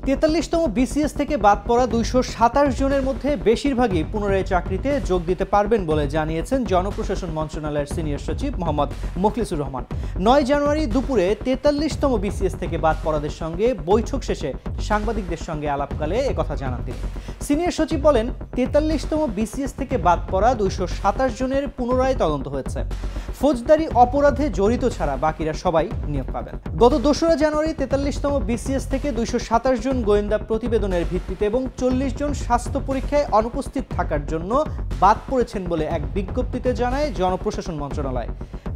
৪৩তম BCS থেকে বাদ পড়া ২২৭ জনের মধ্যে বেশিরভাগই পুনরায় চাকরিতে যোগ দিতে পারবেন বলে জানিয়েছেন জনপ্রশাসন মন্ত্রণালয়ের সিনিয়র সচিব মোহাম্মদ মোখলেছুর রহমান। ৯ জানুয়ারি দুপুরে ৪৩তম বিসিএস থেকে বাদ পড়াদের সঙ্গে বৈঠক শেষে সাংবাদিকদের সঙ্গে আলাপকালে একথা জানান তিনি। সিনিয়র সচিব বলেন, ৪৩তম বিসিএস থেকে বাদ পড়া ২২৭ জনের পুনরায় তদন্ত হয়েছে। ফৌজদারি অপরাধে জড়িত ছাড়া বাকিরা সবাই নিয়োগ পাবেন। গত ২রা জানুয়ারি ৪৩তম বিসিএস থেকে ২২৭ জন গোয়েন্দা প্রতিবেদনের ভিত্তিতে এবং ৪০ জন স্বাস্থ্য পরীক্ষায় অনুপস্থিত থাকার জন্য বাদ পড়েছেন বলে এক বিজ্ঞপ্তিতে জানায় জনপ্রশাসন মন্ত্রণালয়।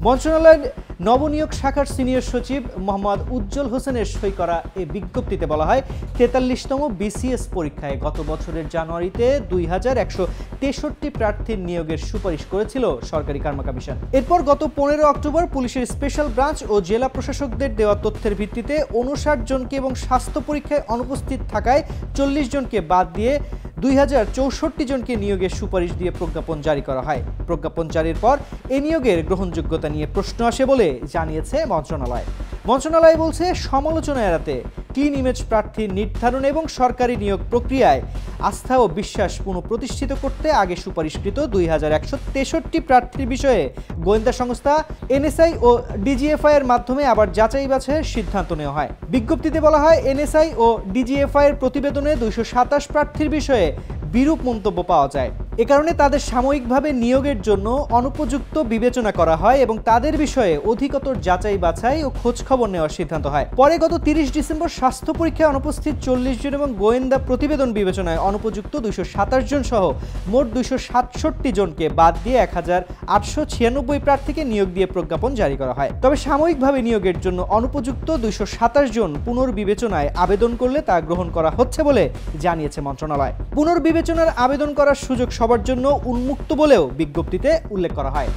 মন্ত্রণালয়ের নবনিয়োগ শাখার সিনিয়র সচিব মোহাম্মদ উজ্জ্বল হোসেনের সই করা এই বিজ্ঞপ্তিতে বলা হয়, ৪৩তম বিসিএস পরীক্ষায় গত বছরের জানুয়ারিতে ২,১৬৩ প্রার্থীর নিয়োগের সুপারিশ করেছিল সরকারি কর্ম কমিশন। এরপর গত ১৫ অক্টোবর পুলিশের স্পেশাল ব্রাঞ্চ ও জেলা প্রশাসকদের দেওয়া তথ্যের ভিত্তিতে ৫৯ জনকে এবং স্বাস্থ্য পরীক্ষায় অনুপস্থিত থাকায় ৪০ জনকে বাদ দিয়ে ২,০৬৪ জনকে নিয়োগের সুপারিশ দিয়ে প্রজ্ঞাপন জারি করা হয়। প্রজ্ঞাপন জারির পর এ নিয়োগের গ্রহণযোগ্যতা নিয়ে প্রশ্ন আসে বলে জানিয়েছে মন্ত্রণালয়। মন্ত্রণালয় বলছে, সমালোচনা এড়াতে ক্লিন ইমেজ প্রার্থীর নির্ধারণ এবং সরকারি নিয়োগ প্রক্রিয়ায় আস্থা ও বিশ্বাস পুনঃপ্রতিষ্ঠিত করতে আগে সুপারিশকৃত ২,১৬৩ প্রার্থীর বিষয়ে গোয়েন্দা সংস্থা এনএসআই ও ডিজিএফআই এর মাধ্যমে আবার যাচাই বাছাইয়ের সিদ্ধান্ত নেওয়া হয়। বিজ্ঞপ্তিতে বলা হয়, এনএসআই ও ডিজিএফআই এর প্রতিবেদনে ২২৭ প্রার্থীর বিষয়ে বিরূপ মন্তব্য পাওয়া যায়। এ কারণে তাদের সাময়িকভাবে নিয়োগের জন্য অনুপযুক্ত বিবেচনা করা হয় এবং তাদের বিষয়ে অধিকতর যাচাই বাছাই ও খোঁজখবর নেওয়ার সিদ্ধান্ত হয়। পরে গত ৩০ ডিসেম্বর স্বাস্থ্য পরীক্ষায় অনুপস্থিত ৪০ জন এবং গোয়েন্দা প্রতিবেদন বিবেচনায় অনুপযুক্ত ২২৭ জন সহ মোট ২৬৭ জনকে বাদ দিয়ে ১,৮৯৬ প্রার্থীকে নিয়োগ দিয়ে প্রজ্ঞাপন জারি করা হয়। তবে সাময়িকভাবে নিয়োগের জন্য অনুপযুক্ত ২২৭ জন পুনর্বিবেচনায় আবেদন করলে তা গ্রহণ করা হচ্ছে বলে জানিয়েছে মন্ত্রণালয়। পুনর্বিবেচনার আবেদন করার সুযোগ সবার জন্য উন্মুক্ত বলেও বিজ্ঞপ্তিতে উল্লেখ করা হয়।